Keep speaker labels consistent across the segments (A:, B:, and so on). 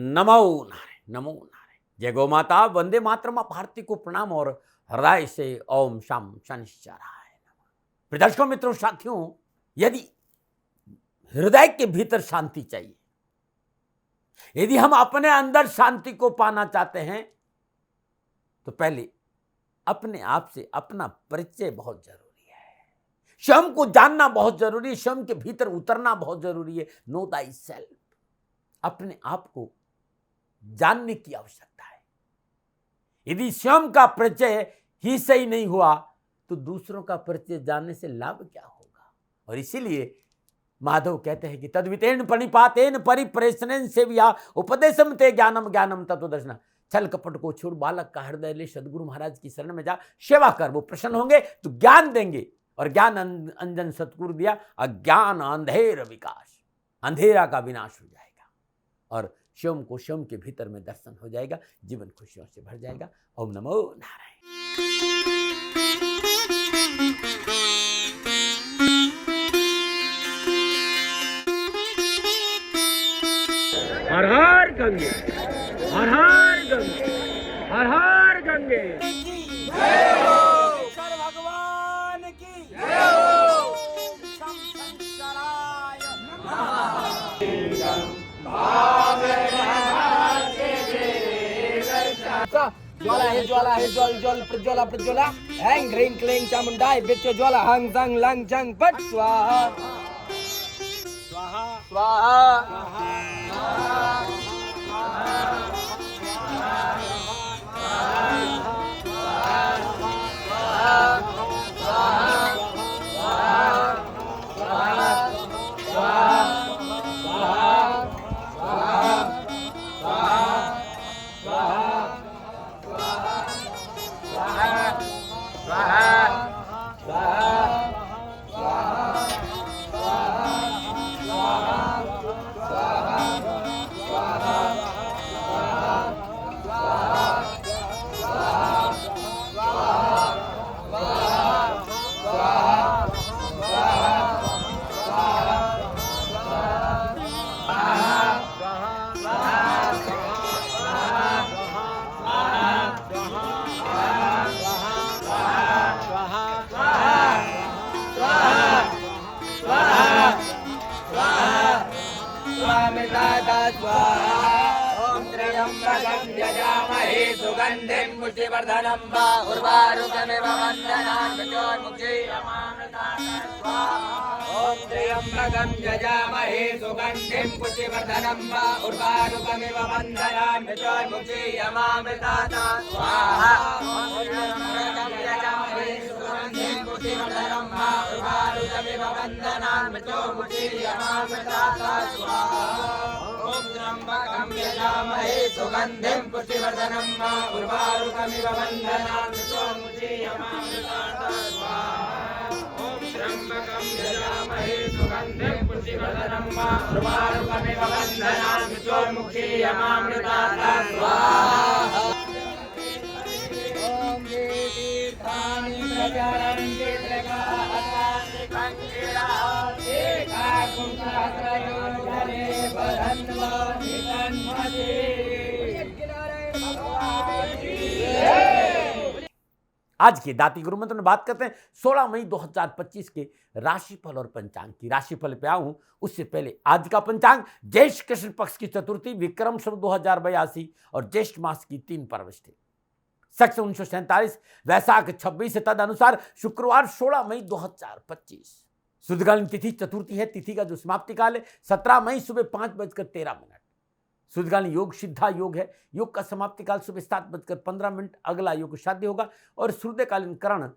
A: नमो नारायण, नमो नारायण। जय गौ माता, वंदे मातरम। भारती को प्रणाम और हृदय से ओम शम शनिश्चराय नमः। दर्शकों, मित्रों, साथियों, यदि हृदय के भीतर शांति चाहिए, यदि हम अपने अंदर शांति को पाना चाहते हैं, तो पहले अपने आप से अपना परिचय बहुत जरूरी है। स्वयं को जानना बहुत जरूरी है, स्वयं के भीतर उतरना बहुत जरूरी है। नो दाई सेल्फ, अपने आप को जानने की आवश्यकता है। यदि स्वयं का परिचय ही सही नहीं हुआ तो दूसरों का परिचय जानने से लाभ क्या होगा। और इसीलिए माधव कहते हैं कि तद्वितेन प्रणिपातेन परिप्रेषणेन सेव्या उपदेशम ते ज्ञानम ज्ञानम तत्वदर्शन। छल कपट को छोड़ बालक का हृदय ले सदगुरु महाराज की शरण में जा, सेवा कर, वो प्रसन्न होंगे तो ज्ञान देंगे। और ज्ञान अंजन सतगुरु दिया, अज्ञान अंधेर विकास, अंधेरा का विनाश हो जाएगा और स्वयं को स्वयं के भीतर में दर्शन हो जाएगा, जीवन खुशियों से भर जाएगा। ओम नमो नारायण।
B: हर हर गंगे, हर हर गंगे, हर हर गंगे।
C: शंकर भगवान की जय हो। शंकराय ज्वाला है, ज्वाला है, ज्वल ज्वल प्रज्वला प्रज्वला। हैंग ह्रीं क्लीं चामुंडाय बिच ज्वाला हंग संग लंग चंग पट स्वाहा स्वाहा स्वाहा। ओम त्र्यंबकं यजामहे सुगंधिं पुष्टिवर्धनं उर्वारुकमिव वन्दनान् मृत्योर्मुक्षीयमामृतात् स्वाहा। ओम त्र्यंबकं यजामहे सुगंधिं पुष्टिवर्धनं उर्वारुकमिव वन्दनान् मृत्योर्मुक्षीयमामृतात् स्वाहा। ओम त्र्यंबकं यजामहे सुगंधिं पुष्टिवर्धनं उर्वारुकमिव वन्दनान् मृत्योर्मुक्षीयमामृतात् स्वाहा। ओम त्र्यंबकं यजामहे सुगंधिं पुष्टिवर्धनं उर्वारुकमिव वन्दनान् मृत्योर्मुक्षीयमामृतात् स्वाहा। ओम त्र्यंबकं यजामहे सुगंधिं पुष्टिवर्धनं उर्वारुकमिव वन्दनान् मृत्योर्मुक्षीयमामृतात् स्वाहा। ओम ये तीर्थानि प्रचरन्ति त्रिकालानि कंकिरा एकाकुं सहस्रयोजने बधन्वा निकन्मते।
A: आज के दाती गुरु मंत्र में बात करते हैं 16 मई 2025 के राशिफल और पंचांग की। राशिफल पे आऊं उससे पहले आज का पंचांग ज्येष्ठ कृष्ण पक्ष की चतुर्थी, विक्रम संवत 2082 और ज्येष्ठ मास की 3 परवश थे। सख्त 1947, वैशाख 26 से तद अनुसार शुक्रवार 16 मई 2025। शुद्धकालीन तिथि चतुर्थी है। तिथि का जो समाप्ति काल है 17 मई सुबह 5:13। शुद्धकालीन योग सिद्धा योग है। योग का समाप्ति काल सुबह 7:15। अगला योग शादी होगा। और सूर्यकालीन करण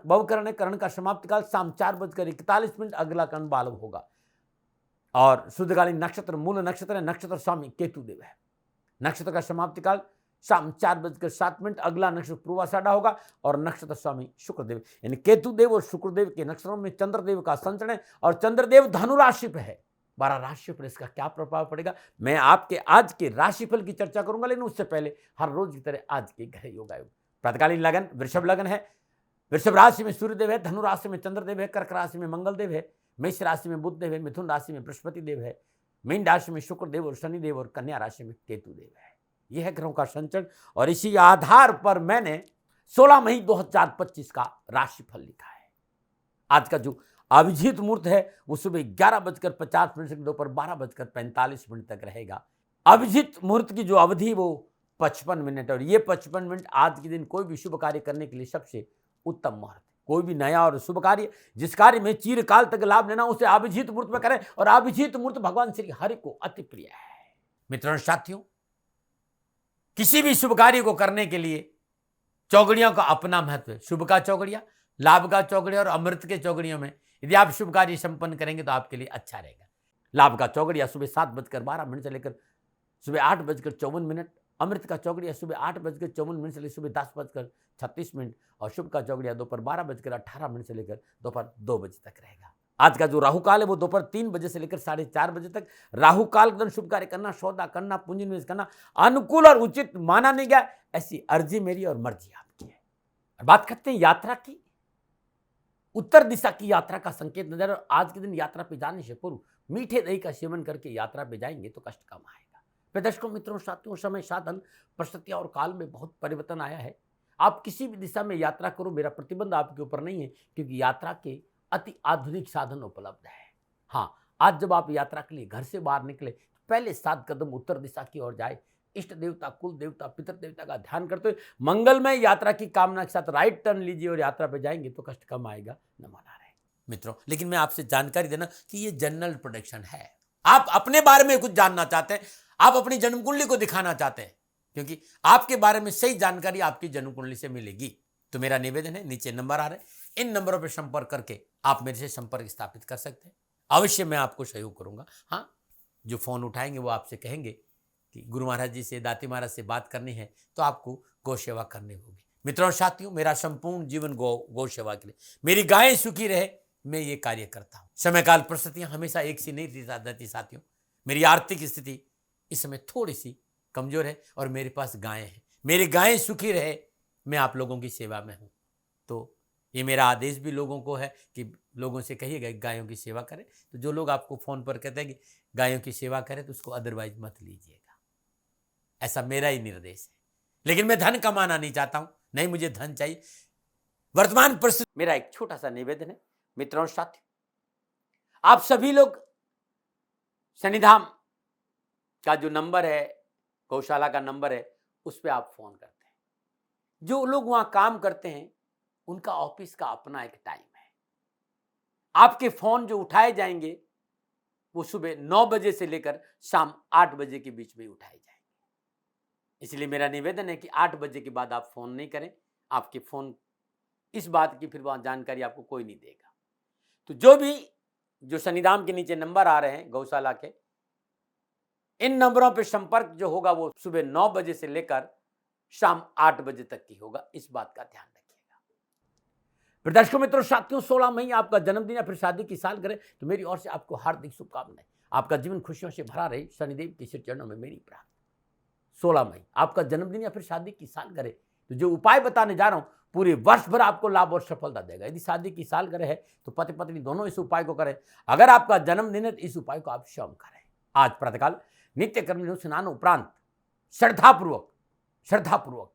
A: बहुकरण है। करण का समाप्ति काल शाम 4:41। अगला करण बालव होगा। और शुद्धकालीन नक्षत्र मूल नक्षत्र है। नक्षत्र स्वामी केतुदेव है। नक्षत्र का समाप्ति काल शाम 4:07। अगला नक्षत्र पूर्वाषाढ़ा होगा और नक्षत्र स्वामी शुक्रदेव, यानी केतुदेव और शुक्रदेव के नक्षत्रों में चंद्रदेव का संचरण है। और चंद्रदेव धनु राशि पे है। 12 राशियों पर इसका क्या प्रभाव पड़ेगा, मैं आपके आज के राशिफल की चर्चा करूंगा। लेकिन उससे पहले हर रोज की तरह आज के ग्रह योगायोग। प्रातकालीन लगन वृषभ लगन है। वृषभ राशि में सूर्यदेव है। धनु राशि में चंद्रदेव है। कर्क राशि में मंगल देव है। मेष राशि में बुध देव है। मिथुन राशि में बृहस्पति देव है। मीन राशि में शुक्र देव और शनि देव और कन्या राशि में केतु देव है। यह है ग्रहों का संचरण और इसी आधार पर मैंने 16 मई 2025 का राशिफल लिखा है। आज का जो अभिजीत मुहूर्त है वो सुबह 11:50 से दोपहर 12:45 तक रहेगा। अभिजीत मुहूर्त की जो अवधि वो 55 मिनट और ये 55 मिनट आज के दिन कोई भी शुभ कार्य करने के लिए सबसे उत्तम मुहूर्त। कोई भी नया और शुभ कार्य जिस कार्य में चिरकाल तक लाभ लेना उसे अभिजीत मुहूर्त में करें और अभिजीत मुहूर्त भगवान श्री हरि को अति प्रिय है। मित्रों साथियों, किसी भी शुभ कार्य को करने के लिए चौगड़ियों का अपना महत्व है। शुभ का चौगड़िया, लाभ का चौगड़िया और अमृत के चौगड़ियों में यदि आप शुभ कार्य संपन्न करेंगे तो आपके लिए अच्छा रहेगा। लाभ का चौगड़िया सुबह 7:12 से लेकर सुबह 8:54, अमृत का चौगड़िया सुबह 8:54 से लेकर सुबह 10:36 और शुभ का चौगड़िया दोपहर 12:18 से लेकर दोपहर 2 बजे तक रहेगा। आज का जो राहु काल है वो दोपहर 3 बजे से लेकर 4:30 बजे तक। राहु काल के दौरान शुभ कार्य करना, सौदा करना, पूंजी निवेश करना अनुकूल और उचित माना नहीं गया। ऐसी अर्जी मेरी और मर्जी आपकी है। और बात करते हैं यात्रा की। उत्तर दिशा की यात्रा का संकेत नजर और आज के दिन यात्रा पे जाने से पूर्व मीठे दही का सेवन करके यात्रा पे जाएंगे तो कष्ट कम आएगा। दर्शकों मित्रों साथियों, समय साधन परिस्थितियां और काल में बहुत परिवर्तन आया है। आप किसी भी दिशा में यात्रा करो, मेरा प्रतिबंध आपके ऊपर नहीं है क्योंकि यात्रा के अति आधुनिक साधन उपलब्ध है। हाँ, आज जब आप यात्रा के लिए घर से बाहर निकले पहले 7 कदम उत्तर दिशा की ओर जाए। इष्ट देवता, कुल देवता, पितर देवता का ध्यान करते हुए मंगलमय यात्रा की कामना के साथ राइट टर्न लीजिए और यात्रा पे जाएंगे तो कष्ट कम आएगा। न मना रहे मित्रों, लेकिन मैं आपसे जानकारी देना कि ये जनरल प्रोडिक्शन है। आप अपने बारे में कुछ जानना चाहते हैं, आप अपनी जन्म कुंडली को दिखाना चाहते हैं क्योंकि आपके बारे में सही जानकारी आपकी जन्म कुंडली से मिलेगी। तो मेरा निवेदन है, नीचे नंबर आ रहे हैं, इन नंबरों पर संपर्क करके आप मेरे से संपर्क स्थापित कर सकते हैं। अवश्य मैं आपको सहयोग करूंगा। हाँ, जो फोन उठाएंगे वो आपसे कहेंगे कि गुरु महाराज जी से, दाती महाराज से बात करनी है तो आपको गौ सेवा करनी होगी। मित्रों और साथियों, मेरा संपूर्ण जीवन गौ सेवा के लिए, मेरी गायें सुखी रहे, मैं ये कार्य करता हूँ। समय काल परिस्थितियां हमेशा एक सी नहीं रहती साथियों। मेरी आर्थिक स्थिति इस समय थोड़ी सी कमजोर है और मेरे पास गायें हैं। मेरी गायें सुखी रहे, मैं आप लोगों की सेवा में हूँ। तो ये मेरा आदेश भी लोगों को है कि लोगों से कहिएगा गायों की सेवा करें। तो जो लोग आपको फोन पर कहते हैं कि गायों की सेवा करें तो उसको अदरवाइज मत लीजिएगा, ऐसा मेरा ही निर्देश है। लेकिन मैं धन कमाना नहीं चाहता हूं, नहीं मुझे धन चाहिए। वर्तमान परिस्थिति मेरा एक छोटा सा निवेदन है मित्रों और साथियों, आप सभी लोग शनिधाम का जो नंबर है, गौशाला का नंबर है, उस पर आप फोन करते हैं। जो लोग वहां काम करते हैं उनका ऑफिस का अपना एक टाइम है। आपके फोन जो उठाए जाएंगे वो सुबह 9 बजे से लेकर शाम 8 बजे के बीच में उठाए जाएंगे। इसलिए मेरा निवेदन है कि 8 बजे के बाद आप फोन नहीं करें। आपके फोन इस बात की फिर वहां जानकारी आपको कोई नहीं देगा। तो जो शनिधाम के नीचे नंबर आ रहे हैं गौशाला के, इन नंबरों पर संपर्क जो होगा वो सुबह 9 बजे से लेकर शाम 8 बजे तक की होगा। इस बात का ध्यान रखिएगा। दर्शकों मित्रों साथियों, 16 मई आपका जन्मदिन या फिर शादी की सालगिरह, तो मेरी ओर से आपको हार्दिक शुभकामनाएं। आपका जीवन खुशियों से भरा रहे, शनिदेव के श्री चरणों में मेरी प्रार्थना। 16 मई आपका जन्मदिन या फिर शादी की सालगिरह, तो जो उपाय बताने जा रहा हूं पूरे वर्ष भर आपको लाभ और सफलता देगा। यदि शादी की सालगिरह है तो पति पत्नी दोनों इस उपाय को करें। अगर आपका जन्मदिन है तो इस उपाय को आप स्वयं करें। आज प्रातःकाल नित्य कर्म स्नान उपरांत श्रद्धापूर्वक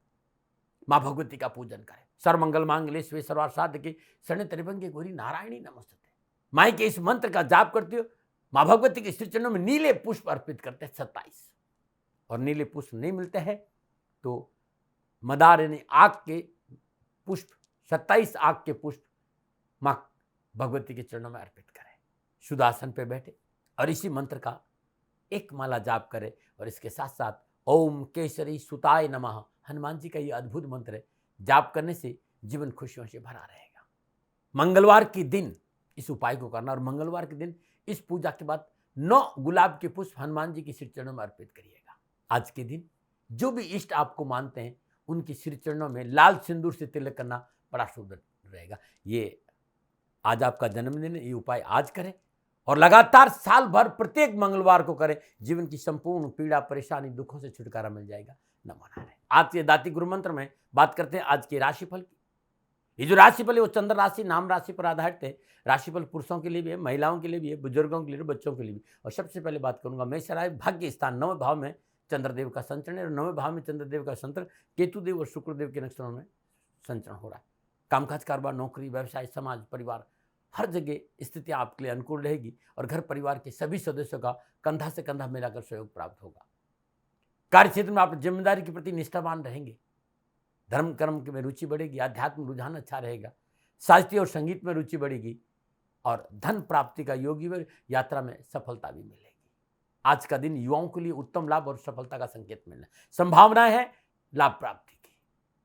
A: मां भगवती का पूजन करें। सर्वमंगल मांगल्ये शिवे सर्वार्थ साधके शरण्ये त्र्यंबके गौरी नारायणी नमोस्तुते। माई के इस मंत्र का जाप करते हो मां भगवती के श्री चरणों में नीले पुष्प अर्पित करते हैं 27, और नीले पुष्प नहीं मिलते हैं तो मदार यानी आग के पुष्प 27 आग के पुष्प मां भगवती के चरणों में अर्पित करें। शुद्धासन पे बैठे और इसी मंत्र का एक माला जाप करें। और इसके साथ साथ ओम केसरी सुताय नमः, हनुमान जी का ये अद्भुत मंत्र है। जाप करने से जीवन खुशियों से भरा रहेगा। मंगलवार के दिन इस उपाय को करना और मंगलवार के दिन इस पूजा के बाद 9 गुलाब के पुष्प हनुमान जी के श्री चरणों में अर्पित करिएगा। आज के दिन जो भी इष्ट आपको मानते हैं उनकी श्री चरणों में लाल सिंदूर से तिलक करना बड़ा शुभ रहेगा। ये आज आपका जन्मदिन है, ये उपाय आज करें और लगातार साल भर प्रत्येक मंगलवार को करें। जीवन की संपूर्ण पीड़ा, परेशानी, दुखों से छुटकारा मिल जाएगा। नमो नारायण। आज के दाती गुरु मंत्र में बात करते हैं आज के राशिफल की। ये जो राशिफल है वो चंद्र राशि नाम राशि पर आधारित है। राशिफल पुरुषों के लिए भी है, महिलाओं के लिए भी है, बुजुर्गों के लिए, बच्चों के लिए भी। और सबसे पहले बात करूंगा मेष राशि, भाग्य स्थान 9वें भाव में चंद्रदेव का संचरण है और 9वें भाव में चंद्रदेव का संचरण केतुदेव और शुक्रदेव के नक्षत्रों में संचरण हो रहा है। कामकाज, कारोबार, नौकरी, व्यवसाय, समाज, परिवार, हर जगह स्थितियां आपके लिए अनुकूल रहेगी और घर परिवार के सभी सदस्यों का कंधा से कंधा मिलाकर सहयोग प्राप्त होगा। कार्य क्षेत्र में आप जिम्मेदारी के प्रति निष्ठावान रहेंगे। धर्म कर्म में रुचि बढ़ेगी, आध्यात्म रुझान अच्छा रहेगा, साहित्य और संगीत में रुचि बढ़ेगी और धन प्राप्ति का योग भी, यात्रा में सफलता भी मिलेगी। आज का दिन युवाओं के लिए उत्तम लाभ और सफलता का संकेत मिलना संभावनाएं है लाभ प्राप्ति की।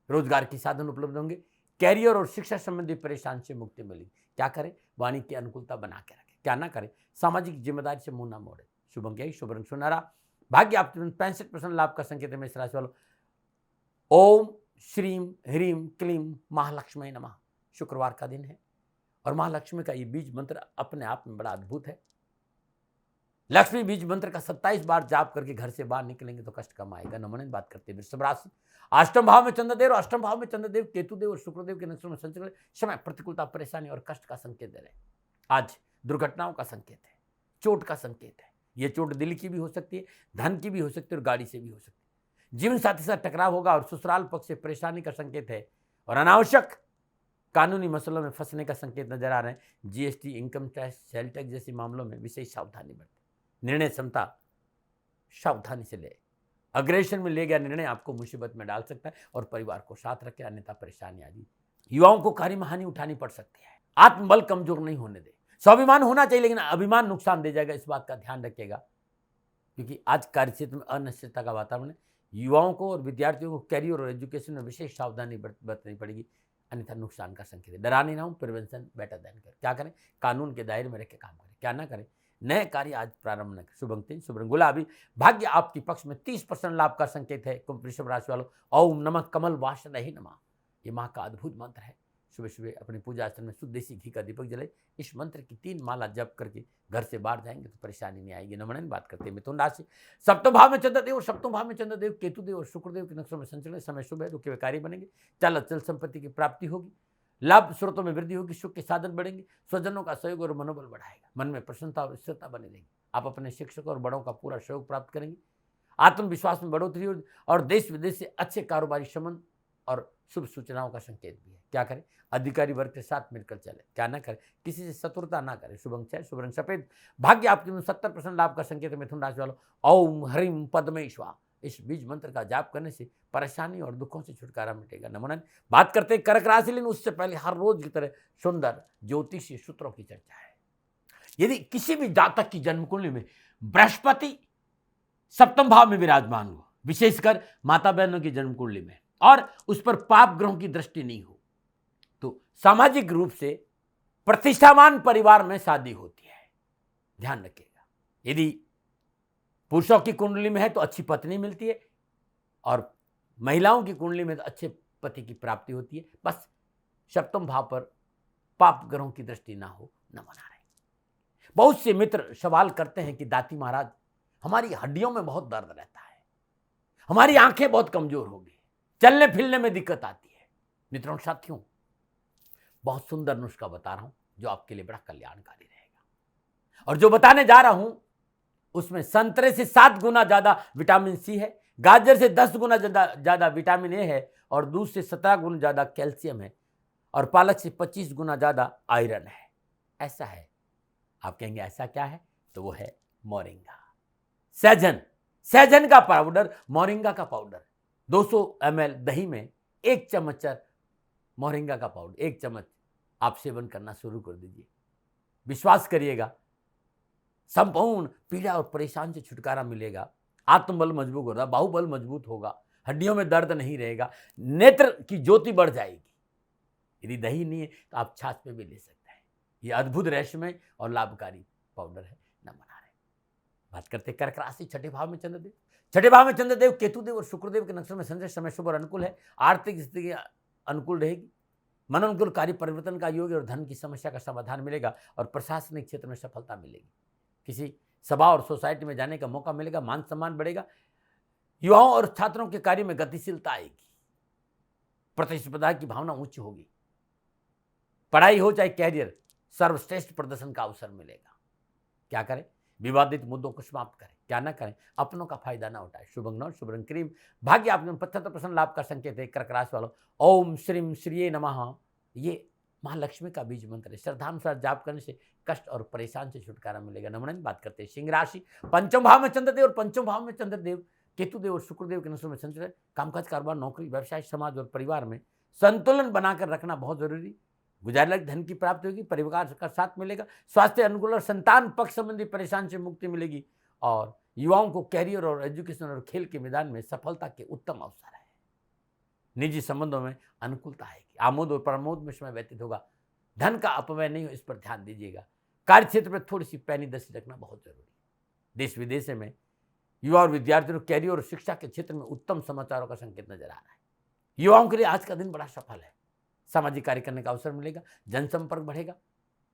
A: रोजगार के साधन उपलब्ध होंगे। कैरियर और शिक्षा संबंधी परेशानी से मुक्ति मिलेगी। क्या करें? वाणी की अनुकूलता बना के रखें। क्या ना करें? सामाजिक जिम्मेदारी से मुंह ना मोड़े। शुभ अंक शुभ रंग सुनहरा। भाग्य आप 65% लाभ का संकेत है मेष राशि वालों। ओम श्रीम ह्रीम क्लीम महालक्ष्मी नमः। शुक्रवार का दिन है और महालक्ष्मी का ये बीज मंत्र अपने आप में बड़ा अद्भुत है। लक्ष्मी बीज मंत्र का 27 बार जाप करके घर से बाहर निकलेंगे तो कष्ट कम आएगा। नमन बात करते हैं वृषभ राशि, अष्टम भाव में चंद्रदेव और अष्टम भाव में चंद्रदेव केतुदेव और शुक्रदेव के नक्षत्रों में संचरण समय प्रतिकूलता, परेशानी और कष्ट का संकेत दे रहे हैं। आज दुर्घटनाओं का संकेत है, चोट का संकेत है। यह चोट दिल की भी हो सकती है, धन की भी हो सकती है और गाड़ी से भी हो सकती है। जीवन साथी से टकराव होगा और ससुराल पक्ष से परेशानी का संकेत है और अनावश्यक कानूनी मसलों में फंसने का संकेत नजर आ रहे हैं। GST, income tax, sale tax जैसे मामलों में विशेष सावधानी बरतें। निर्णय क्षमता सावधानी से ले। अग्रेशन में ले गया निर्णय आपको मुसीबत में डाल सकता है और परिवार को साथ रखे, अन्यथा परेशानी आ जाएगी। युवाओं को कार्य में हानि उठानी पड़ सकती है। आत्मबल कमजोर नहीं होने दे। स्वाभिमान होना चाहिए लेकिन अभिमान नुकसान दे जाएगा, इस बात का ध्यान रखिएगा क्योंकि आज कार्यक्षेत्र में अनिश्चितता का वातावरण है। युवाओं को और विद्यार्थियों को कैरियर और एजुकेशन में विशेष सावधानी बरतनी पड़ेगी, अन्यथा नुकसान का संकेत है। डराने ना हो, प्रिवेंशन बेटर देन कर। क्या करें? कानून के दायरे में रह के काम करें। क्या ना करें? नए कार्य आज प्रारंभ न करें। शुभ अंक 3 शुभ रंग गुलाबी। भाग्य आपके पक्ष में 30% लाभ का संकेत है। वृषभ राशि वालों, ओम नमः कमल वासुदेवाय नमः। ये माँ का अद्भुत मंत्र है। सुबह सुबह अपने पूजा स्थल में शुद्ध देसी घी का दीपक जले। इस मंत्र की 3 माला जप करके घर से बाहर जाएंगे तो परेशानी नहीं आएगी। नमन बात करते हैं मिथुन राशि, सप्तम भाव में चंद्रदेव और सप्तम भाव में चंद्रदेव केतुदेव और शुक्रदेव के नक्षत्रों में संचलन समय शुभ है। रुके हुए कार्य बनेंगे। चल अचल संपत्ति की प्राप्ति होगी। लाभ स्रोतों में वृद्धि होगी। सुख के साधन बढ़ेंगे। स्वजनों का सहयोग और मनोबल बढ़ाएगा। मन में प्रसन्नता और स्थिरता बनी रहेगी। आप अपने शिक्षकों और बड़ों का पूरा सहयोग प्राप्त करेंगे। आत्मविश्वास में बढ़ोतरी होगी और देश विदेश से अच्छे कारोबारी संबंध और शुभ सूचनाओं का संकेत भी है। क्या करें? अधिकारी वर्ग के साथ मिलकर चले। क्या ना करें? किसी से शत्रुता ना करें। शुभ अंक 6 शुभ रंग सफेद। भाग्य आपके 70% लाभ का संकेत है मिथुन राशि वालों। ओम ह्रीम पद्मेश्वर। इस बीज मंत्र का जाप करने से परेशानी और दुखों से छुटकारा मिटेगा। नमन बात करते हैं कर्क राशि, लेकिन उससे पहले हर रोज की तरह सुंदर ज्योतिषीय सूत्रों की चर्चा है। यदि किसी भी जातक की जन्म कुंडली में बृहस्पति सप्तम भाव में विराजमान हो, विशेषकर माता बहनों की जन्म कुंडली में, और उस पर पाप ग्रहों की दृष्टि नहीं हो, तो सामाजिक रूप से प्रतिष्ठावान परिवार में शादी होती है। ध्यान रखिएगा। यदि पुरुषों की कुंडली में है तो अच्छी पत्नी मिलती है और महिलाओं की कुंडली में तो अच्छे पति की प्राप्ति होती है। बस सप्तम भाव पर पाप ग्रहों की दृष्टि ना हो, न बना रहे। बहुत से मित्र सवाल करते हैं कि दाती महाराज, हमारी हड्डियों में बहुत दर्द रहता है, हमारी आंखें बहुत कमजोर हो गई, चलने फिरने में दिक्कत आती है। मित्रों साथियों, बहुत सुंदर नुस्खा बता रहा हूं जो आपके लिए बड़ा कल्याणकारी रहेगा। और जो बताने जा रहा हूं उसमें संतरे से 7 गुना ज्यादा विटामिन सी है, गाजर से 10 गुना ज्यादा विटामिन ए है और दूध से 17 गुना ज्यादा कैल्शियम है और पालक से 25 गुना ज्यादा आयरन है। ऐसा है। आप कहेंगे ऐसा क्या है? तो वो है मोरिंगा। सहजन का पाउडर, मोरिंगा का पाउडर। 200 ml दही में 1 चम्मच मोरिंगा का पाउडर, 1 चम्मच आप सेवन करना शुरू कर दीजिए। विश्वास करिएगा, संपूर्ण पीड़ा और परेशान से छुटकारा मिलेगा। आत्मबल मजबूत होगा, बाहुबल मजबूत होगा, हड्डियों में दर्द नहीं रहेगा, नेत्र की ज्योति बढ़ जाएगी। यदि दही नहीं है तो आप छाछ में भी ले सकते हैं। ये अद्भुत रहस्यमय और लाभकारी पाउडर है। न बना रहे। बात करते हैं कर्क राशि, छठे भाव में चंद्रदेव। छठे भाव में चंद्रदेव केतुदेव और शुक्रदेव के नक्षत्र में संचरण समय शुभ और अनुकूल है। आर्थिक स्थिति अनुकूल रहेगी। मनोनुकूल कार्य परिवर्तन का योग और धन की समस्या का समाधान मिलेगा और प्रशासनिक क्षेत्र में सफलता मिलेगी। किसी सभा और सोसाइटी में जाने का मौका मिलेगा। मान सम्मान बढ़ेगा। युवाओं और छात्रों के कार्य में गतिशीलता आएगी। प्रतिस्पर्धा की भावना उच्च होगी। पढ़ाई हो चाहे कैरियर, सर्वश्रेष्ठ प्रदर्शन का अवसर मिलेगा। क्या करें? विवादित मुद्दों को समाप्त करें। क्या ना करें? अपनों का फायदा ना उठाए। शुभ अंग नौ, शुभ रंग क्रीम, भाग्य आपके 75% लाभ का संकेत है। कर्क राशि वालों, ओम श्रीम श्रीये नमः, ये महालक्ष्मी का बीज मंत्र है। श्रद्धानुसार जाप करने से कष्ट और परेशान से छुटकारा मिलेगा। नमन बात करते हैं सिंह राशि, पंचम भाव में चंद्रदेव और पंचम भाव में चंद्रदेव केतुदेव और शुक्रदेव के नसों में संचरण। कामकाज, कारोबार, नौकरी, व्यवसाय, समाज और परिवार में संतुलन बनाकर रखना बहुत जरूरी। गुजारिश धन की प्राप्ति होगी, परिवार का साथ मिलेगा, स्वास्थ्य अनुकूल और संतान पक्ष संबंधी परेशान से मुक्ति मिलेगी। और युवाओं को कैरियर और एजुकेशन और खेल के मैदान में सफलता के उत्तम अवसर है। निजी संबंधों में अनुकूलता आएगी, आमोद और प्रमोद में समय व्यतीत होगा। धन का अपव्यय नहीं हो, इस पर ध्यान दीजिएगा। कार्य क्षेत्र में थोड़ी सी पैनी दस्ती रखना बहुत जरूरी। देश विदेश में युवा और विद्यार्थियों को कैरियर और शिक्षा के क्षेत्र में उत्तम समाचारों का संकेत नजर आ रहा है। युवाओं के लिए आज का दिन बड़ा सफल है। सामाजिक कार्य करने का अवसर मिलेगा, जनसंपर्क बढ़ेगा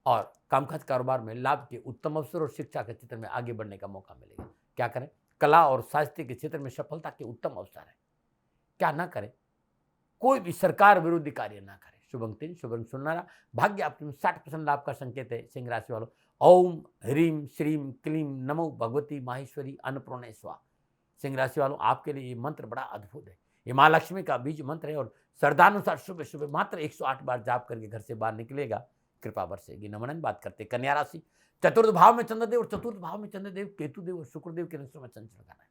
A: और कामकाज, कारोबार में लाभ के उत्तम अवसर और शिक्षा के क्षेत्र में आगे बढ़ने का मौका मिलेगा। क्या करें? कला और साहित्य के क्षेत्र में सफलता के उत्तम अवसर है। क्या ना करें? कोई भी सरकार विरोधी कार्य ना करें। शुभ अंक 3, शुभ रंग सुनहरा, भाग्य आपके 60% लाभ का संकेत है। सिंह राशि वालों, ओम ह्रीम श्रीम क्लीम नमो भगवती माहेश्वरी अन्नपूर्णे स्वाहा। सिंह राशि वालों, आपके लिए ये मंत्र बड़ा अद्भुत है। ये माँ लक्ष्मी का बीज मंत्र है और श्रद्धानुसार सुबह सुबह मात्र 108 बार जाप करके घर से बाहर निकलेगा, कृपा बरसेगी। नमन बात करते कन्या राशि, चतुर्थ भाव में चंद्रदेव और चतुर्थ भाव में चंद्रदेव केतुदेव और शुक्रदेव के नक्षत्र में संचरण कर रहा है।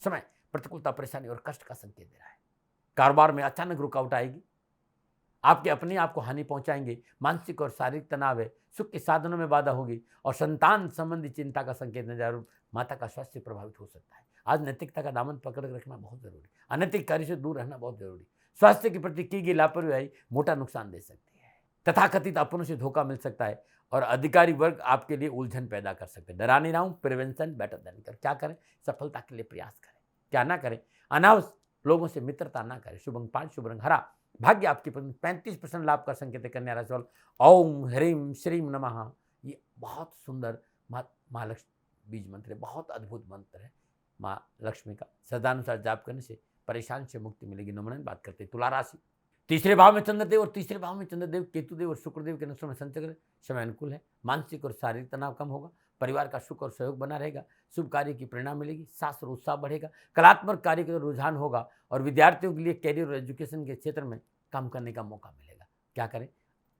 A: समय प्रतिकूलता, परेशानी और कष्ट का संकेत दे रहा है। कारोबार में अचानक रुकावट आएगी, आपके अपने आप को हानि पहुंचाएंगे। मानसिक और शारीरिक तनाव है, सुख के साधनों में बाधा होगी और संतान संबंधी चिंता का संकेत नजर। माता का स्वास्थ्य प्रभावित हो सकता है। आज नैतिकता का दामन पकड़ रखना बहुत जरूरी, अनैतिक कार्य से दूर रहना बहुत जरूरी। स्वास्थ्य के प्रति की गई लापरवाही मोटा नुकसान दे सकती है। तथाकथित अपनों से धोखा मिल सकता है और अधिकारी वर्ग आपके लिए उलझन पैदा कर सकते हैं। डरा नहीं रहा हूं, प्रिवेंशन बेटर देन कर। क्या करें? सफलता के लिए प्रयास करें। क्या ना करें? अनावश्यक लोगों से मित्रता ना करें। शुभ अंक 5, शुभ रंग हरा, भाग्य आपके 35% लाभ का संकेत है। कन्या राशि वालों, ओम ह्रीम श्रीम नमः, ये बहुत सुंदर माँ लक्ष्मी बीज मंत्र है, बहुत अद्भुत मंत्र है माँ लक्ष्मी का। सदानुसार जाप करने से परेशान से मुक्ति मिलेगी। नमन बात करते तुला राशि, तीसरे भाव में चंद्रदेव और तीसरे भाव में चंद्रदेव केतुदेव और शुक्रदेव के नक्षत्र में संचरण। समय अनुकूल है, मानसिक और शारीरिक तनाव कम होगा, परिवार का सुख और सहयोग बना रहेगा, शुभ कार्य की प्रेरणा मिलेगी, साहस और उत्साह बढ़ेगा, कलात्मक कार्य का रुझान होगा और विद्यार्थियों के लिए कैरियर और एजुकेशन के क्षेत्र में काम करने का मौका मिलेगा। क्या करें?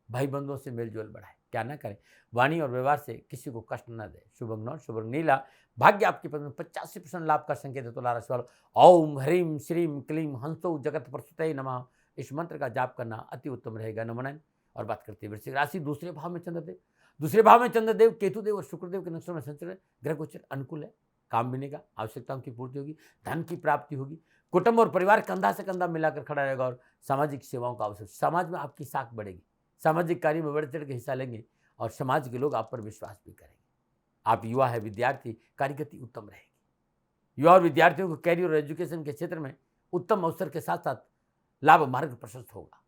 A: भाई बंधुओं से मेलजोल बढ़ाए। क्या ना करें? वाणी और व्यवहार से किसी को कष्ट न दे। शुभ अंग 9, शुभ रंग नीला, भाग्य आपके पद में 85% लाभ का संकेत है। तुला राशि वालों, ओम ह्रीम श्रीम क्लीम हंसो जगत प्रस्तुते नमः, इस मंत्र का जाप करना अति उत्तम रहेगा। नमन। और बात करते हैं वृश्चिक राशि, दूसरे भाव में चंद्रदेव, दूसरे भाव में चंद्रदेव केतुदेव और शुक्रदेव के नक्षत्र में संचरण। ग्रह गोचर अनुकूल है, काम मिलेगा, आवश्यकताओं की पूर्ति होगी, धन की प्राप्ति होगी, कुटुंब और परिवार कंधा से कंधा मिलाकर खड़ा रहेगा और सामाजिक सेवाओं का अवसर। समाज में आपकी साख बढ़ेगी, सामाजिक कार्य में बढ़ चढ़ के हिस्सा लेंगे और समाज के लोग आप पर विश्वास भी करेंगे। आप युवा है, विद्यार्थी, कार्यगति उत्तम रहेगी। युवा और विद्यार्थियों को कैरियर और एजुकेशन के क्षेत्र में उत्तम अवसर के साथ साथ लाभ मार्ग प्रशस्त होगा,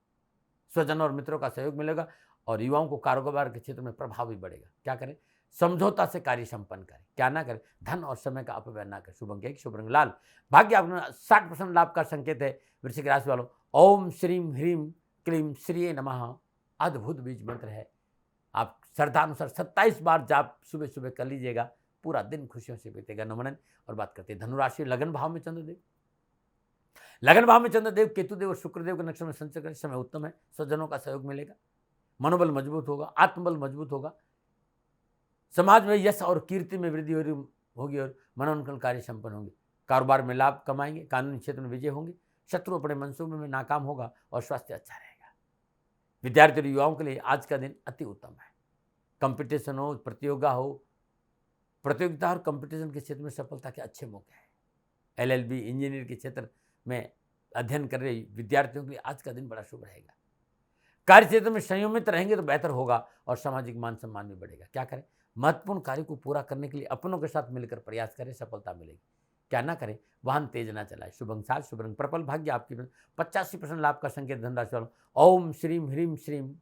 A: स्वजन और मित्रों का सहयोग मिलेगा और युवाओं को कारोबार के क्षेत्र में प्रभाव भी बढ़ेगा। क्या करें? समझौता से कार्य संपन्न करें। क्या ना करें? धन और समय का अपव्यय ना करें। शुभ अंक 1, शुभ रंग लाल, भाग्य आपने 60% लाभ का संकेत है। वृश्चिक राशि वालों, ओम श्रीम ह्रीम क्लीम श्रीये नमः, अद्भुत बीज मंत्र है। आप श्रद्धानुसार 27 बार जाप सुबह सुबह कर लीजिएगा, पूरा दिन खुशियों से बीतेगा। नमन। और बात करते हैं धनुराशि, लगन भाव में चंद्रदेव, लगन भाव में चंद्रदेव केतुदेव और शुक्रदेव के नक्षत्र में संचरण। समय उत्तम है, स्वजनों का सहयोग मिलेगा, मनोबल मजबूत होगा, आत्मबल मजबूत होगा, समाज में यश और कीर्ति में वृद्धि होगी और मनोनुकूल कार्य संपन्न होंगे। कारोबार में लाभ कमाएंगे, कानूनी क्षेत्र में विजय होंगे, शत्रु अपने मंसूबे में नाकाम होगा और स्वास्थ्य अच्छा रहेगा। विद्यार्थी और युवाओं के लिए आज का दिन अति उत्तम है। कंपटीशन हो, प्रतियोगिता और कंपटीशन के क्षेत्र में सफलता के अच्छे मौके हैं। LLB इंजीनियर के क्षेत्र में अध्ययन कर रहे विद्यार्थियों के लिए आज का दिन बड़ा शुभ रहेगा। कार्य क्षेत्र में संयमित रहेंगे तो बेहतर होगा और सामाजिक मान सम्मान भी बढ़ेगा। क्या करें? महत्वपूर्ण कार्य को पूरा करने के लिए अपनों के साथ मिलकर प्रयास करें, सफलता मिलेगी। क्या ना करें? वाहन तेज ना चलाए। शुभ अंक 7, शुभ रंग पर्पल, भाग्य आपकी 85% लाभ का संकेत। धनराशि वालों, ओम श्रीम ह्रीम श्रीम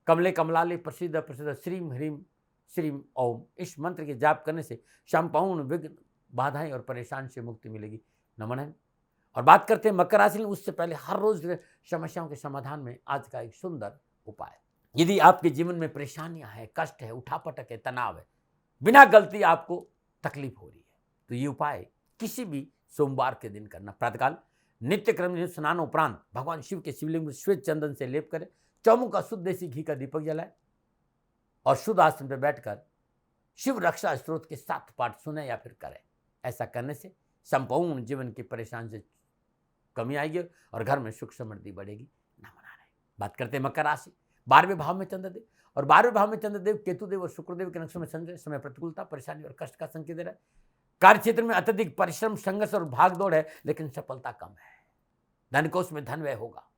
A: कमले कमलाले प्रसिद्ध प्रसिद्ध श्रीम ह्रीम श्रीम ओम, इस मंत्र के जाप करने से संपूर्ण विघ्न, बाधाएं और परेशान से मुक्ति मिलेगी। नमन है। और बात करते हैं मकर राशि में, उससे पहले हर रोज समस्याओं के समाधान में आज का एक सुंदर उपाय। यदि आपके जीवन में परेशानियां हैं, कष्ट है, उठापटक है, तनाव है, बिना गलती आपको तकलीफ हो रही है, तो ये उपाय किसी भी सोमवार के दिन करना। प्रातःकाल नित्य क्रम स्नान उपरांत भगवान शिव के शिवलिंग में श्वेत चंदन से लेप करें, चौमुख का शुद्ध देसी घी का दीपक जलाए और शुद्ध आसन पर बैठकर शिव रक्षा स्त्रोत के 7 पाठ सुने या फिर करें। ऐसा करने से संपूर्ण जीवन की परेशानी से कमी आएगी और घर में सुख समृद्धि बढ़ेगी। नमो नारायण। बात करते हैं मकर राशि। 12वें भाव में चंद्रदेव, और 12वें भाव में चंद्रदेव केतुदेव और शुक्रदेव के नक्षत्र में संचय समय प्रतिकूलता, परेशानी और कष्ट का संकेत दे रहा है। कार्य क्षेत्र में अत्यधिक परिश्रम, संघर्ष और भागदौड़ है, लेकिन सफलता कम है। धन कोष में धन व्यय होगा,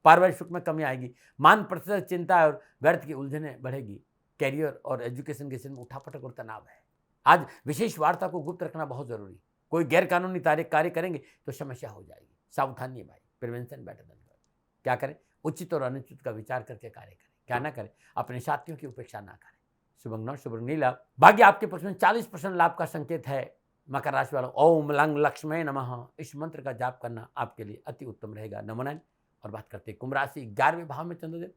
A: पारिवारिक सुख में कमी आएगी, मान प्रतिशत चिंता और व्यर्थ की उलझने बढ़ेगी। कैरियर और एजुकेशन के क्षेत्र में उठापटक और तनाव है। आज विशेष वार्ता को गुप्त रखना बहुत जरूरी। कोई गैर कानूनी कार्य करेंगे तो समस्या हो जाएगी। सावधानी है भाई, प्रिवेंशन बेटर देन क्योर। क्या करें? उचित और अनुचित का विचार करके कार्य करें। क्या ना करें? अपने साथियों की उपेक्षा ना करें। शुभ अंग शुभ रंग नीला। भाग्य आपके पक्ष में 40% लाभ का संकेत है। मकर राशि वालों, ओम लंग लक्ष्मय नमः, इस मंत्र का जाप करना आपके लिए अति उत्तम रहेगा। नमो नारायण। और बात करते हैं कुंभ राशि। 11वें भाव में चंद्रदेव,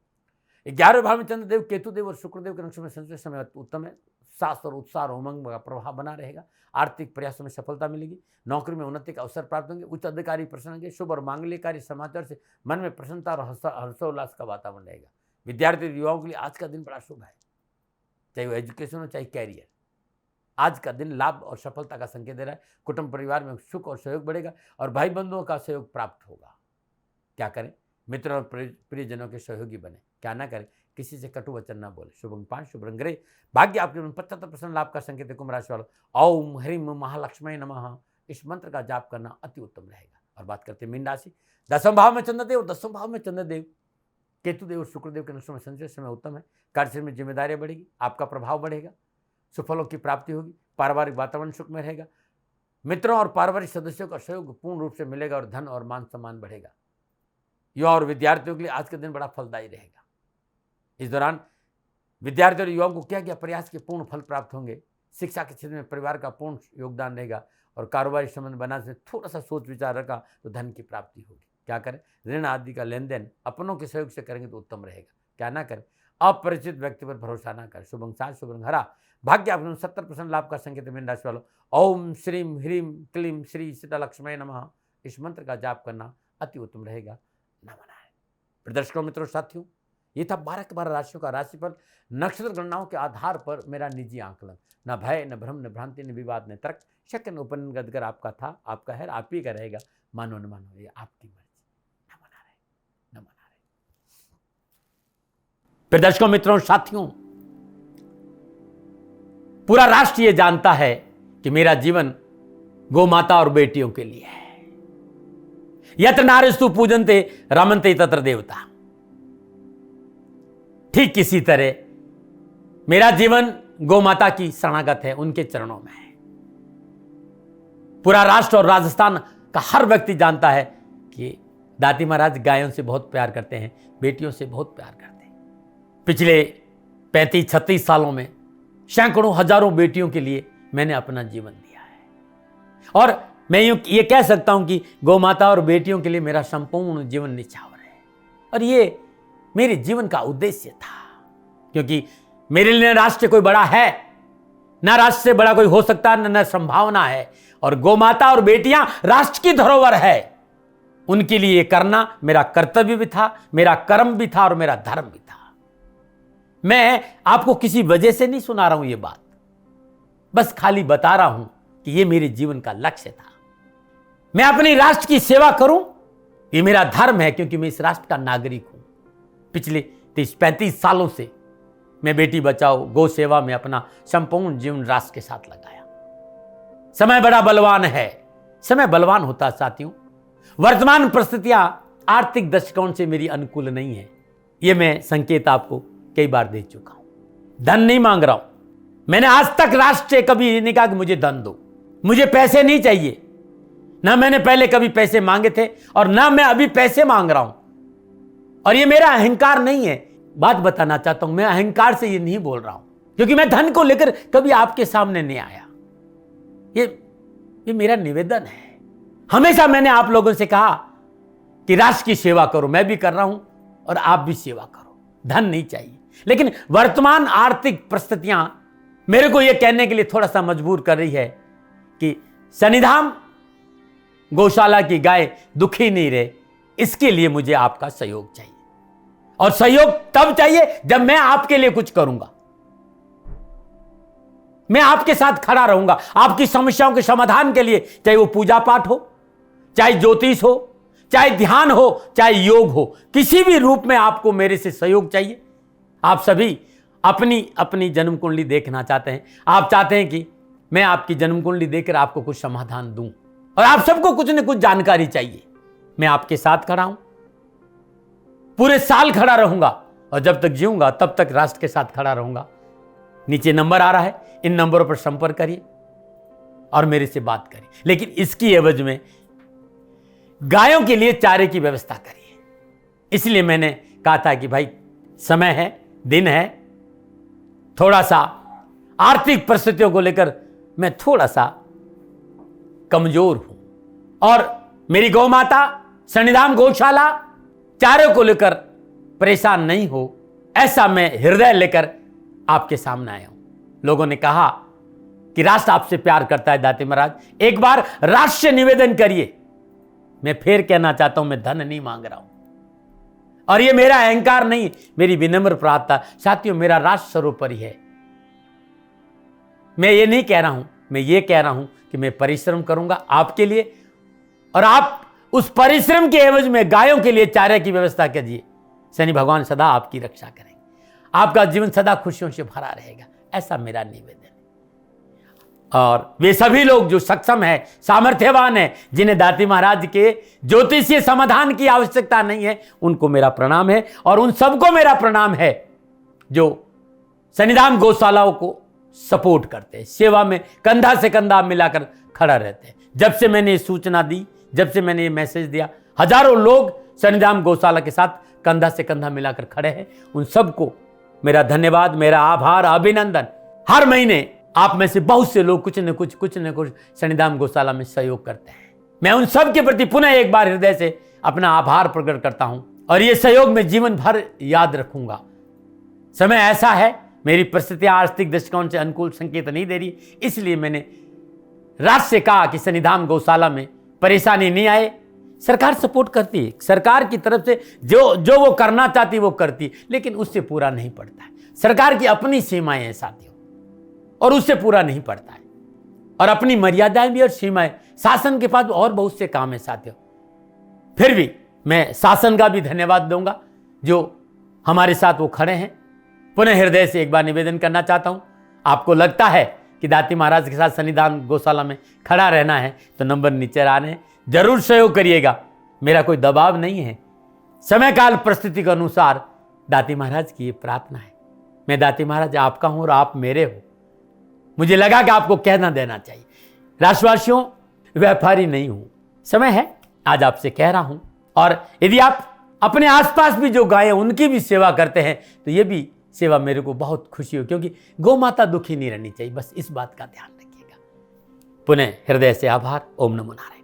A: 11वें भाव में चंद्रदेव केतुदेव और शुक्रदेव के नक्षत्र में संचय समय उत्तम है। साहस और उत्साह और उमंग का प्रभाव बना रहेगा। आर्थिक प्रयासों में सफलता मिलेगी। नौकरी में उन्नति का अवसर प्राप्त होंगे। उच्च अधिकारी प्रसन्न होंगे। शुभ और मांगलिक कार्य समाचार से मन में प्रसन्नता और हर्षोल्लास का वातावरण रहेगा। विद्यार्थी युवाओं के लिए आज का दिन बड़ा शुभ है, चाहे वो एजुकेशन हो चाहे कैरियर। आज का दिन लाभ और सफलता का संकेत दे रहा है। कुटुंब परिवार में सुख और सहयोग बढ़ेगा और भाई बंधुओं का सहयोग प्राप्त होगा। क्या करें? मित्र और प्रियजनों के सहयोगी बने। क्या ना करें? किसी से कटु वचन ना बोले। शुभ अंग 5 शुभ रंग ग्रे। भाग्य आपके 75% लाभ का संकेत है। कुंभ राशि वालों, ओम ह्रीम महालक्ष्मी नमः, इस मंत्र का जाप करना अति उत्तम रहेगा। और बात करते हैं मीन राशि। 10वें भाव में चंद्रदेव, 10वें भाव में चंद्रदेव केतुदेव और शुक्रदेव के नक्षत्र में संचय समय उत्तम है। कार्य में जिम्मेदारियां बढ़ेगी, आपका प्रभाव बढ़ेगा, सुफलों की प्राप्ति होगी। पारिवारिक वातावरण सुख में रहेगा। मित्रों और पारिवारिक सदस्यों का सहयोग पूर्ण रूप से मिलेगा और धन और मान सम्मान बढ़ेगा। युवा और विद्यार्थियों के लिए आज का दिन बड़ा फलदायी रहेगा। इस दौरान विद्यार्थियों और युवाओं को क्या क्या प्रयास के पूर्ण फल प्राप्त होंगे। शिक्षा के क्षेत्र में परिवार का पूर्ण योगदान रहेगा और कारोबारी संबंध बनाने से थोड़ा सा सोच विचार रखा तो धन की प्राप्ति होगी। क्या करें? ऋण आदि का लेन देन अपनों के सहयोग से करेंगे तो उत्तम रहेगा। क्या ना करें? अपरिचित व्यक्ति पर भरोसा ना करें। शुभ अंग 7 शुभ रंग हरा। भाग्य आपके 70% लाभ का संकेत है। मीन राशि वालों, ओम श्रीम ह्रीम क्लीम श्री सीतालक्ष्मी नमः, इस मंत्र का जाप करना अति उत्तम रहेगा। नमो नारायण। प्रदर्शकों मित्रों साथियों, ये था 12 के 12 राशियों का राशिफल। नक्षत्र गणनाओं के आधार पर मेरा निजी आकलन। न भय न भ्रम न भ्रांति न विवाद न तर्क, शक न उपन गदगर आपका था, आपका है, आप ही का रहेगा। मानो न मानो ये आपकी मर्जी। नमो नारायण, नमो नारायण। प्रदर्शकों मित्रों साथियों, पूरा राष्ट्र ये जानता है कि मेरा जीवन गौ माता और बेटियों के लिए है। यत्र नारीस्तु पूजन्ते रमन्ते तत्र देवता। ठीक इसी तरह मेरा जीवन गौ माता की शरणागत है, उनके चरणों में है। पूरा राष्ट्र और राजस्थान का हर व्यक्ति जानता है कि दाती महाराज गायों से बहुत प्यार करते हैं, बेटियों से बहुत प्यार करते हैं। पिछले 35-36 सालों में सैकड़ों हजारों बेटियों के लिए मैंने अपना जीवन दिया है और मैं ये कह सकता हूं कि गौ माता और बेटियों के लिए मेरा संपूर्ण जीवन निछावर है। और ये मेरे जीवन का उद्देश्य था, क्योंकि मेरे लिए राष्ट्र कोई बड़ा है, ना राष्ट्र से बड़ा कोई हो सकता है, न संभावना है। और गौ माता और बेटियां राष्ट्र की धरोहर है, उनके लिए करना मेरा कर्तव्य भी था, मेरा कर्म भी था और मेरा धर्म भी था। मैं आपको किसी वजह से नहीं सुना रहा हूं ये बात, बस खाली बता रहा हूं कि ये मेरे जीवन का लक्ष्य था। मैं अपने राष्ट्र की सेवा करूं, ये मेरा धर्म है, क्योंकि मैं इस राष्ट्र का नागरिक हूं। पिछले 30-35 सालों से मैं बेटी बचाओ गौ सेवा में अपना संपूर्ण जीवन राष्ट्र के साथ लगाया। समय बड़ा बलवान है, समय बलवान होता साथियों। वर्तमान परिस्थितियां आर्थिक दृष्टिकोण से मेरी अनुकूल नहीं है, यह मैं संकेत आपको कई बार दे चुका हूं। धन नहीं मांग रहा हूं। मैंने आज तक राष्ट्र से कभी नहीं कहा कि मुझे धन दो, मुझे पैसे नहीं चाहिए। ना मैंने पहले कभी पैसे मांगे थे और ना मैं अभी पैसे मांग रहा हूं। और ये मेरा अहंकार नहीं है। बात बताना चाहता हूं, मैं अहंकार से ये नहीं बोल रहा हूं, क्योंकि मैं धन को लेकर कभी आपके सामने नहीं आया। ये मेरा निवेदन है। हमेशा मैंने आप लोगों से कहा कि राष्ट्र की सेवा करो, मैं भी कर रहा हूं और आप भी सेवा करो। धन नहीं चाहिए। लेकिन वर्तमान आर्थिक परिस्थितियां मेरे को यह कहने के लिए थोड़ा सा मजबूर कर रही है कि शनिधाम गौशाला की गाय दुखी नहीं रहे, इसके लिए मुझे आपका सहयोग चाहिए। और सहयोग तब चाहिए जब मैं आपके लिए कुछ करूंगा, मैं आपके साथ खड़ा रहूंगा आपकी समस्याओं के समाधान के लिए, चाहे वो पूजा पाठ हो, चाहे ज्योतिष हो, चाहे ध्यान हो, चाहे योग हो, किसी भी रूप में आपको मेरे से सहयोग चाहिए। आप सभी अपनी अपनी जन्म कुंडली देखना चाहते हैं, आप चाहते हैं कि मैं आपकी जन्म कुंडली देखकर आपको कुछ समाधान दूं, और आप सबको कुछ न कुछ जानकारी चाहिए। मैं आपके साथ खड़ा हूं, पूरे साल खड़ा रहूंगा, और जब तक जीऊंगा तब तक राष्ट्र के साथ खड़ा रहूंगा। नीचे नंबर आ रहा है, इन नंबरों पर संपर्क करिए और मेरे से बात करिए, लेकिन इसकी एवज में गायों के लिए चारे की व्यवस्था करिए। इसलिए मैंने कहा था कि भाई समय है, दिन है, थोड़ा सा आर्थिक परिस्थितियों को लेकर मैं थोड़ा सा कमजोर हूं, और मेरी गौ माता शनिधाम गौशाला चारे को लेकर परेशान नहीं हो, ऐसा मैं हृदय लेकर आपके सामने आया हूं। लोगों ने कहा कि राष्ट्र आपसे प्यार करता है दाते महाराज, एक बार राष्ट्र से निवेदन करिए। मैं फिर कहना चाहता हूं, मैं धन नहीं मांग रहा हूं, और ये मेरा अहंकार नहीं, मेरी विनम्र प्रार्थना। साथियों, मेरा राष्ट्र सर्वोपरि है। मैं ये नहीं कह रहा हूं, मैं ये कह रहा हूं कि मैं परिश्रम करूंगा आपके लिए, और आप उस परिश्रम के एवज में गायों के लिए चारे की व्यवस्था कीजिए। शनि भगवान सदा आपकी रक्षा करेंगे, आपका जीवन सदा खुशियों से भरा रहेगा, ऐसा मेरा निवेदन है। और वे सभी लोग जो सक्षम है, सामर्थ्यवान है, जिन्हें दाती महाराज के ज्योतिषीय समाधान की आवश्यकता नहीं है, उनको मेरा प्रणाम है। और उन सबको मेरा प्रणाम है जो शनिधाम गौशालाओं को सपोर्ट करते हैं, सेवा में कंधा से कंधा मिलाकर खड़ा रहते हैं। जब से मैंने ये सूचना दी, जब से मैंने ये मैसेज दिया, हजारों लोग शनिधाम गौशाला के साथ कंधा से कंधा मिलाकर खड़े हैं। उन सबको मेरा धन्यवाद, मेरा आभार, अभिनंदन। हर महीने आप में से बहुत से लोग कुछ न कुछ शनिधाम गौशाला में सहयोग करते हैं। मैं उन सब के प्रति पुनः एक बार हृदय से अपना आभार प्रकट करता हूं, और ये सहयोग मैं जीवन भर याद रखूंगा। समय ऐसा है, मेरी परिस्थितियां आर्थिक दृष्टिकोण से अनुकूल संकेत नहीं दे रही, इसलिए मैंने राष्ट्र से कहा कि शनिधाम गौशाला में परेशानी नहीं आए। सरकार सपोर्ट करती है, सरकार की तरफ से जो वो करना चाहती वो करती, लेकिन उससे पूरा नहीं पड़ता है। सरकार की अपनी सीमाएं हैं साथियों, और उससे पूरा नहीं पड़ता है, और अपनी मर्यादाएं भी और सीमाएं। शासन के पास और बहुत से काम है साथियों। फिर भी मैं शासन का भी धन्यवाद दूंगा जो हमारे साथ वो खड़े हैं। पुनः हृदय से एक बार निवेदन करना चाहता हूं, आपको लगता है कि दाती महाराज के साथ शनिधाम गौशाला में खड़ा रहना है तो नंबर नीचे आ रहे हैं, जरूर सहयोग करिएगा। मेरा कोई दबाव नहीं है, समय काल परिस्थिति के अनुसार दाती महाराज की ये प्रार्थना है। मैं दाती महाराज आपका हूं और आप मेरे हो, मुझे लगा कि आपको कहना देना चाहिए। राष्ट्रवासियों, व्यापारी नहीं हूं, समय है आज आपसे कह रहा हूं। और यदि आप अपने आसपास भी जो गायें उनकी भी सेवा करते हैं तो ये भी सेवा मेरे को बहुत खुशी हो, क्योंकि गौ माता दुखी नहीं रहनी चाहिए, बस इस बात का ध्यान रखिएगा। पुनः हृदय से आभार। ओम नमो नारायण।